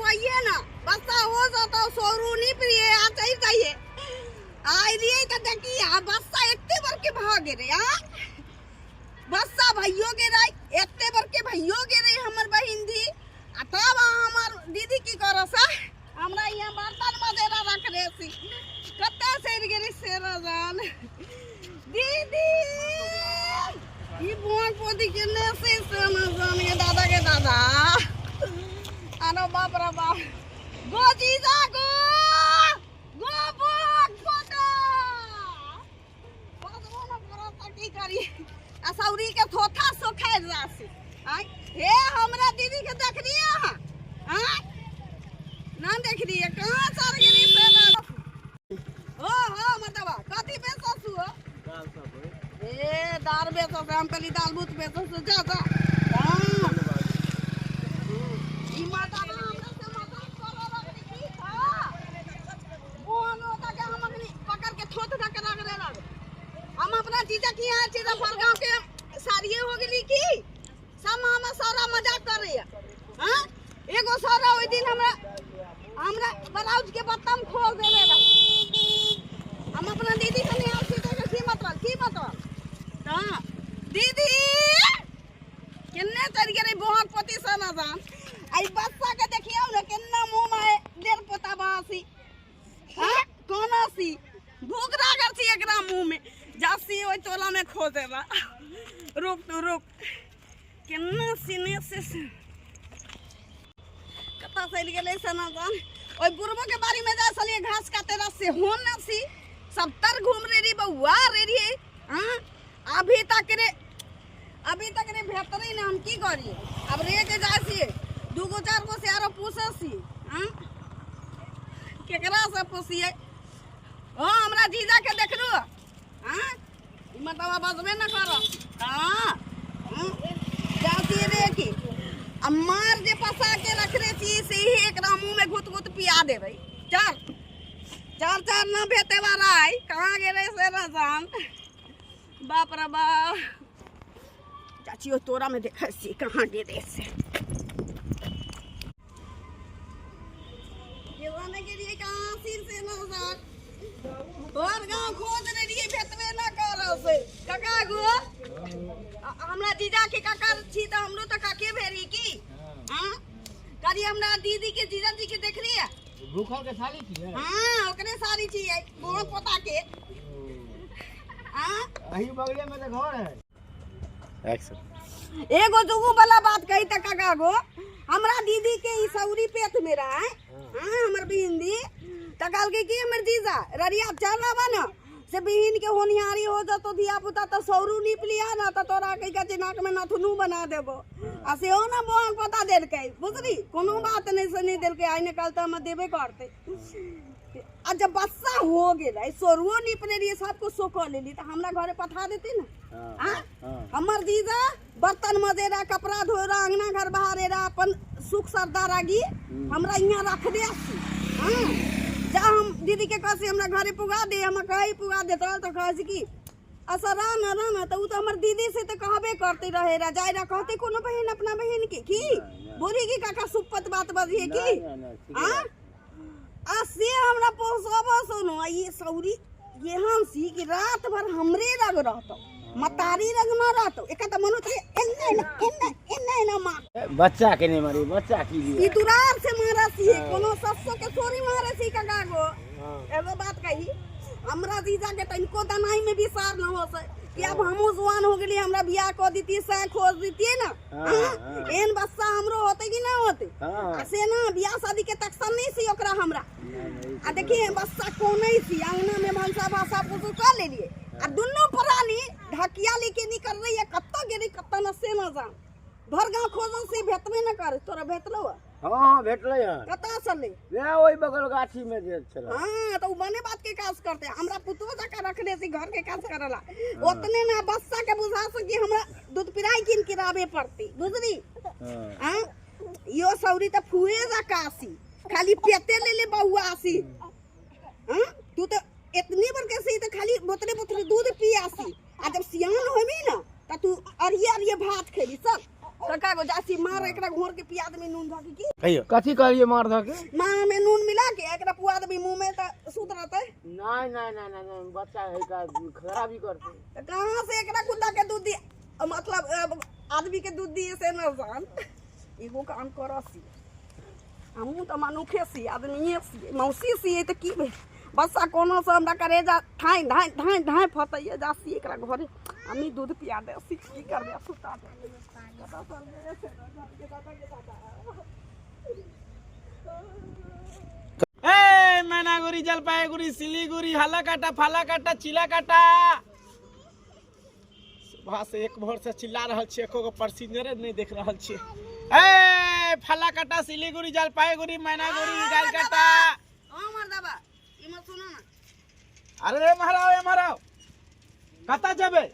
करवाइए ना, बस्सा हो जाता सोरू नहीं प्रिय आ चाहिए आई लिए तो देखिए बस्सा इतने बार के भागे रे हां बस्सा भाइयों के रे इतने बार के भाइयों के रे हमर बहिन दी तब हमर दीदी की करसा हमरा यहाँ बर्तन मजेरा रख रे सी कत्ते से गेरी से रजान दीदी ये बुआ पोती के ने से रजान के दादा आनो बाप रे बाप गो जीजा गो पोता बाजो ना करो तकी करी असौरी के थोथा सो खाइ रासी आई हे हमरा दीदी के देख रही है हां ना देख रही है कहां सर गिरी से ओ हो मतवा कथि बेचो सु दाल सब ए दाल बेचो से हम कली दाल बूत बेचो से जा हां ई माता हमरा से मजाक करो रखनी की था बोनो तक हम अपनी पकड़ के थोथ तक रख रे हम अपना जीजा की यहां चीज फर गांव के सारिये हो गेली की सब हम सारा मजाक कर रही है हां एगो सारा ओइ दिन हमरा ब्लाउज के बटन खोल देले रहा हम अपना दीदी के नहीं आसी तो की मतलब हां दीदी किन्ने चढ़ गई बहुत पति से ना जान आई बच्चा के देखियो ना किन्ना मुंह में डेर पोता बासी हां कोना सी भूख लागल छी एकरा मुंह में जासी ओइ टोला में खो देबा रुक किन्ना सीने से कता चल गेले सना जान ओइ बुरबो के बारी में जा सलिए घास काटे रा से होन ना सी सब तर घूम रे बउआ रे हां अभी तक रे भेटरे ना हम की करिए अब रे के जासी दूगो चार गो से आरो पूछसी हां केकरा से पूछिए ओ हमरा जीजा के देखलू हां मतवा बजबे ना करो हां जाती रे की अमार जे पसा के रख रे छी से ही एकरा मुंह में घुट पिया देबै चार ना भेटे वाला है कहां गेले से ना जान बाप रे बाप चाचियो तोरा में देखै छी कहां गेले से ये वाने के लिए कहां सिर से ना जान और गांव खोज रे लिए भेटबे ना करो से काका गो हमरा जीजा के काका छी त हमरो त काके भेरी की हां करी हमरा दीदी के जीजा जी के देख रही है भूखल के साली छी हां ओकरे सारी छी बोल पोता के हां अही बगले में तो घर है एक्शन एगो दुगो वाला बात कही त काका गो हमरा दीदी के ई सौरी पेट में रहा है हां हमर बिंदी त काल के की हमर जीजा ररिया चलावा ना से बहन के होनिहारी हो जा तो दिया पुता तो सौरू नीप लिया ना तो तोरा कई का नाक में नथुनू बना देबो आ से हो ना बोंग पता देल के बुझरी कोनो बात नहीं सुनी देल के आइने काल त हम देबे करते आ जब बच्चा हो गेलै सौरुओ नीप ले लिए सबको सोको ले ली त हमरा घरे पठा देती ना हां हमर दीदा बर्तन मजेरा कपड़ा धोरा अंगना घर बहारेरा अपन सुख सरदार आगी हमरा यहां रख दे हां जा हम दीदी के कह से हमरा घरे पुगा दे हम कहीं पुगा दे तो कह की असरा ना तो तो हमर दीदी से तो कहबे करते रहे रा जाय रा कहते कोनो बहन अपना बहन के की बोली की काका सुपत बात बजिए की हां आ से हमरा पोसबो सुनो ये सौरी ये हम सी कि रात भर हमरे लग रहतो मतारी लग न रहतो एक त मनु थे एन्ने ना मार बच्चा के नहीं मारी बच्चा की लिए ई दुरार से मारा सी कोनो सस्सो के छोरी मारे सी काका गो एगो बात कही हमरा दीजा के तनको दनाई में विसार न हो से कि अब हमहु जवान हो गेली हमरा बियाह को दीती से खोज दीती ना एन बच्चा हमरो होते कि ना होते से ना बियाह शादी के तकसन नहीं सी ओकरा हमरा आ देखिए बच्चा को नहीं सी अंगना में भंसा भाषा पूछो कर ले लिए आ दुन्नो प्राणी ढकिया लेके निकल रही है कत्ता गेरी कत्ता न से ना जा भर गांव खोजन से भेटबे न कर तोरा भेटलो हां भेटले यार कता चले वे ओई बगल गाछी में जे छला हां तो बने बात के काज करते हमरा पुतवा जाके रख ले सी घर के काज करला ओतने ना बच्चा के बुझा सकी हमरा दूध पिराई किन किराबे पड़ती बुझली हां यो सौरी त फुए जा कासी खाली पेटे ले बउआ आसी हां तू तो इतनी बार कैसे तो खाली बोतले दूध पी आसी आ जब सियान होबी ना त तू अरिया भात खेली सब तो का गो जासी मार एकरा घोर के पियाद में नून धके की कहियो कथी कहलिए मार धके मां में नून मिला के एकरा पुआद भी मुंह में त सूत रहते नहीं नहीं नहीं नहीं बच्चा है का खराबी करते कहां से एकरा कुत्ता के दूध दी मतलब आदमी के दूध दिए से न जान एगो काम करसी हमहू तो मनुखे सी आदमी सी मौसी सी त की भे बच्चा कोनो से हमरा करे जा ठाई ढाई ढाई ढाई फतइए जासी एकरा घरे हमी दूध पिया दे सी की करबे सुता दे कता चल मेरे से के दादा ए मैनागुरी जलपाईगुड़ी सिलीगुड़ी हालाकाटा फालाकाटा चिलाकाटा सुबह से एक भोर से चिल्ला रहल छी एको गो पैसेंजर नहीं देख रहल छी ए फालाकाटा सिलीगुड़ी जलपाईगुड़ी मैनागुड़ी गालकाटा ओ मर्दाबा ई मत सुनो ना अरे रे महाराव कता जबे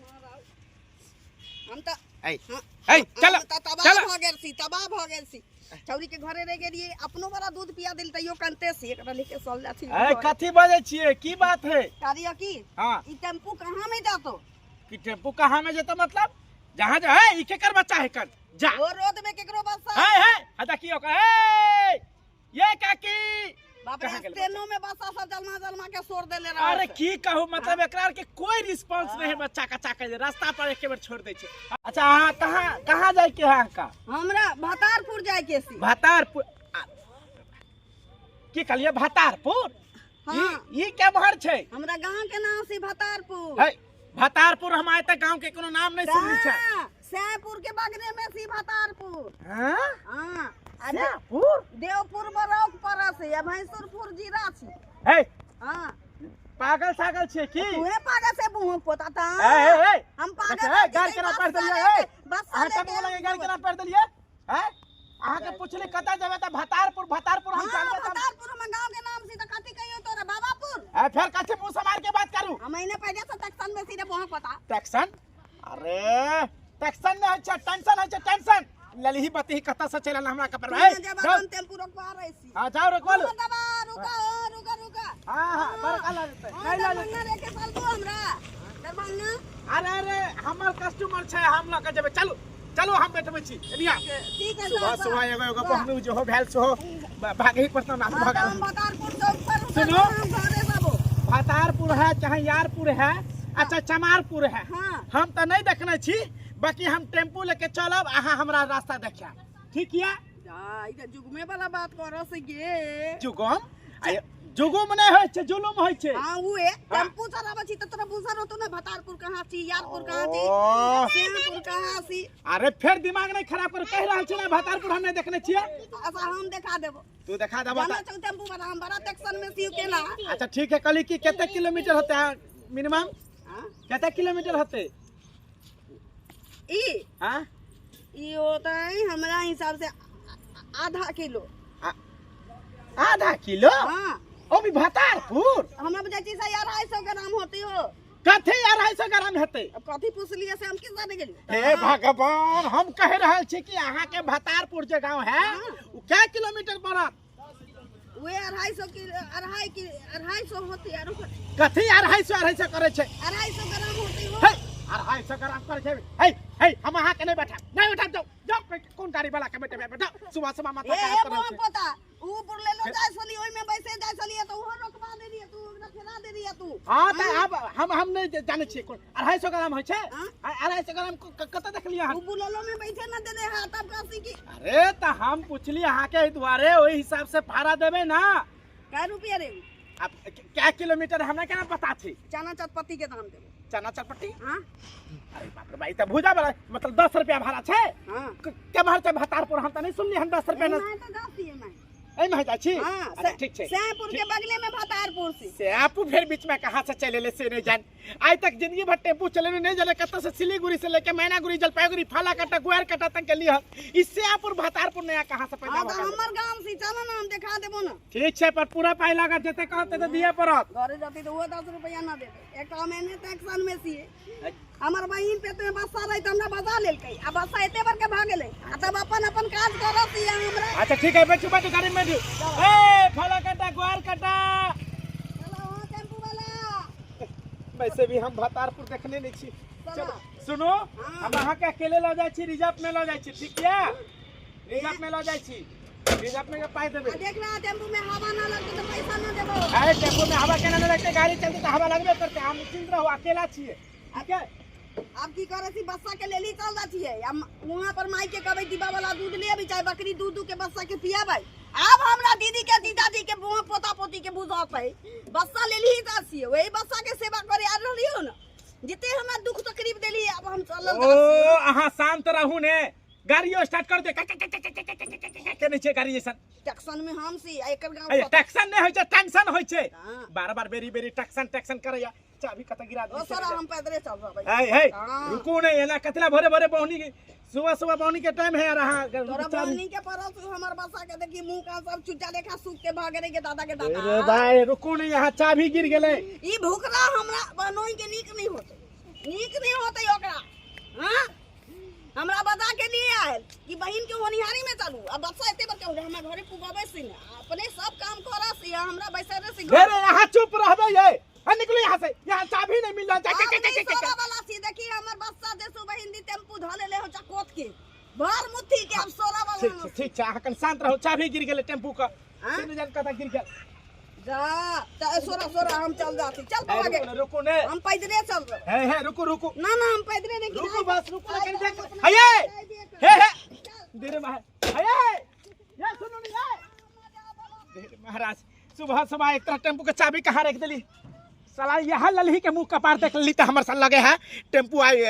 हम त ए चलो तबाह भ गेल सी चौरी के घरे रह गेलिए अपनो बड़ा दूध पिया दिल तइयो कंते से एकरा लेके चल जाथी ए कथी बजे छिए की बात है कारिया की हां ई टेम्पू कहां में जातो कि टेम्पू कहां में जेतो मतलब जहां जा है ई केकर बच्चा है कर जा वो रोड में केकरो बसा है हदा की ओकर ए ये काकी बाप रे स्टेनो में बसा सब जलमा के सोर देले रहा अरे की कहूं मतलब एकरा के कोई रिस्पांस नहीं बच्चा कच्चा के रास्ता पर एक बार छोड़ दे छे अच्छा हां कहां जाय के है का हमरा भातारपुर जाय के सी भातारपुर की कहलिए भातारपुर हां ई के बाहर छे हमरा गांव के नाम सी भातारपुर है भातारपुर हम आए तक गांव के कोनो नाम नहीं सुनी छे सैपुर के बगले में सी भातारपुर हां हां सैपुर देवपुर बरौक परस या भैंसुरपुर जिला छी है हां पागल सागल छे की तूहे पागल से मुंह पोता था ए हम पागल अच्छा गाल केना पढ़ देलिए ए बस अहाँ तब बोले गाल केना पढ़ देलिए हैं अहाँ के पूछले कता जबे त भातारपुर हम जानबे त भातारपुर हम गांव के नाम से त कथि कहियो तोरा बाबापुर ए फिर कथि मुंह समार के बात करू हम महीने पहले से टैक्सन में सीधे मुंह पोता टैक्सन अरे टैक्सन न है टेंशन है टेंशन ललही बती कता से चलल हमरा के पर है जब अपन टेम्पू रोकवा रही सी हां जाओ रोकवा लो रुका हां बरका ला देते नहीं ला देते दरभंगा लेके चल तू हमरा दरभंगा अरे हमर कस्टमर छे हम लग जेबे चलो हम बैठबे छी लिया ठीक है सुबह एगो पहनू जो हो भेल सो भागे पड़ता ना भागा हम भातारपुर चौक पर सुनो। घरे जाबो भातारपुर है चाहे यारपुर है अच्छा चमारपुर है हां हम तो नहीं देखने छी बाकी हम टेम्पू लेके चलब अहाँ हमरा रास्ता देखिया ठीक है जा ई जुगमे वाला बात करो से गे जुगम जुगम नहीं होय छे जुलुम होय छे हां हुए टेम्पू चलाबे छी त तोरा बुझल होतो ना भातारपुर कहां छी यारपुर कहां छी ओ। सैपुर कहां छी अरे फिर दिमाग नहीं खराब कर कह रहल छी ना भातारपुर हम नहीं देखने छिए अच्छा हम देखा देबो तू देखा देबा जाना चल टेम्पू वाला हम बड़ा टेक्शन में छी केना अच्छा ठीक है कल की कितने किलोमीटर होते हैं मिनिमम हां कितने किलोमीटर होते ई हां ई होता है हमरा हिसाब से आधा किलो आधा किलो हां ओ भी भातारपुर हमरा बुझाई छी 250 ग्राम होती हो कथी 250 ग्राम हेते अब कथी पूछलिए से हम किस जाने गेली हे भगवान हम कह रहल छी कि अहाँ के भातारपुर जे गांव है वो क्या किलोमीटर पड़त वे 250 की 250 होती है कथी 250 करे छै 250 ग्राम होती हो हे 250 ग्राम करे छै हे हम अहाँ के नहीं बैठा जाओ कौन गाड़ी वाला के बैठा सुबह माथा ए खराब कर मोह छै पता ऊपर ले लो जाय सली ओइ में बैसे जाय सली तो वो रोकवा दे रही तू ओकरा फेरा दे रही तू हां त अब हम नहीं जाने छी कोन 250 ग्राम होय छै 250 ग्राम कत देखलिए तू बुललो में बैठे ना दे दे हां तब कासी की अरे त हम पूछली अहाँ के द्वारे ओही हिसाब से भाड़ा देबे ना काय रुपया रे अब क्या किलोमीटर हमरा केना पता छी चना चटपटी के दाम देबो चना चटपटी हां अरे बाप रे भाई त भुजा वाला मतलब 10 रुपया भाड़ा छै हां के बाहर से भातारपुर हम त नहीं सुनली हम 10 रुपया मैं तो जाती है मैं ए में जा छी हां अच्छा ठीक छै सैपुर के बगले में भातारपुर से आपू फिर बीच में कहां से चले ले से नहीं जान आज तक जिंदगी भर टेम्पू चले नहीं जाने कत से सिलीगुड़ी से लेके मैनागुड़ी जलपाईगुड़ी फालाकाटा ग्वारकाटा तक के लिए इससे आपू भातारपुर नया कहां से पैदा हां तो हमर गांव से चलो ना हम दिखा देबो ना ठीक छै पर पूरा पाई लगा जते कहते तो दिए पड़त घरे जाती तो वो 10 रुपया ना दे एक महीने टैक्सन में सी हमर बहिन पे तो बस्सा रही त हमरा बजा लेलकै आ बस्सा एते बार के भाग गेलै आ तब अपन काज करत या हमरा अच्छा ठीक है बैठो गाड़ी में ए फालाकाटा ग्वारकाटा चलो हो टेम्पू वाला वैसे भी हम भातारपुर देखने नहीं छी चलो सुनो हम अहाँ के अकेले ला जाय छी, रिजर्व में ला जाय छी, ठीक है? रिजर्व में ला जाय छी, रिजर्व में के पाई देबे। देख ना टेम्पू में हवा ना लगते तो पैसा ना देबो। अरे टेम्पू में हवा केना न लगते, गाड़ी चलते तो हवा लगबे करते। हम निश्चिंत रहो, अकेला छिए, ठीक है? अब की करे सी बस्सा के लेली चल जाती है, हम वहां पर माई के कहबे डिब्बा वाला दूध ले अभी, चाहे बकरी दूध के बस्सा के पियाबे। अब हमरा दीदी के दीदादी के बुआ पोता पोती के बुझात है, बस्सा लेली ही जासी है, वही बस्सा के सेवा करे आ रहलियो न, जिते हमरा दुख तकलीफ देली अब हम चलल जासी। ओ अहाँ शांत रहू ने, गाड़ियो स्टार्ट कर दे के नहीं छे गाड़ी जैसन। टेक्सन में हम सी एकर गांव ए टेंशन नहीं होय छे, टेंशन होय छे। हाँ। बार-बार बेरी टेंशन करैया, चाबी कत गिरा ओ दे। सर हम पैदले चल रहबे। हे हे हाँ। रुको नहीं, एना कतला भोरे बौनी के सुबह बौनी के टाइम है रहा। तोरा बहनी के परस हमर बस्सा के देखी मुंह का सब चुचा लेखा सूख के भाग रे के दादा के दादा। अरे भाई रुको नहीं, यहाँ चाबी गिर गेले। ई भूखला हमरा बनोई के नीक नहीं होते ओकरा। हां हमरा बता के लिए आयल कि बहन के होनिहारी में चलू, अब बच्चा एते बच्चा हो हमरा घरे पुगावे से अपने सब काम करा से हमरा बैसरे से अरे यहाँ चुप रहबे ये, हां निकलो यहाँ से, यहाँ चाबी नहीं मिल रहा। सोरा वाला सी देखी हमर बच्चा देसु बहन दी टेम्पू धले ले हो चकोत के भर मुट्ठी के अब सोरा वाला ठीक है, अहाँ शांत रहो। चाबी गिर गेले टेम्पू का, हाँ? से जान कता गिर गेल। जा त सोरा हम चल जाती, चल आगे रुको ने, हम पैदले चल रहे। है रुको ना हम पैदले नहीं रुको बस, रुको लेकिन देख अपना हे हे धीरे ये सुनो नहीं धीरे महाराज। सुबह एक तरह टेम्पू के चाबी कहाँ रख दिली, साला यहाँ ललही के मुंह कपार देख ली तो हमारे साथ लगे है टेम्पू आई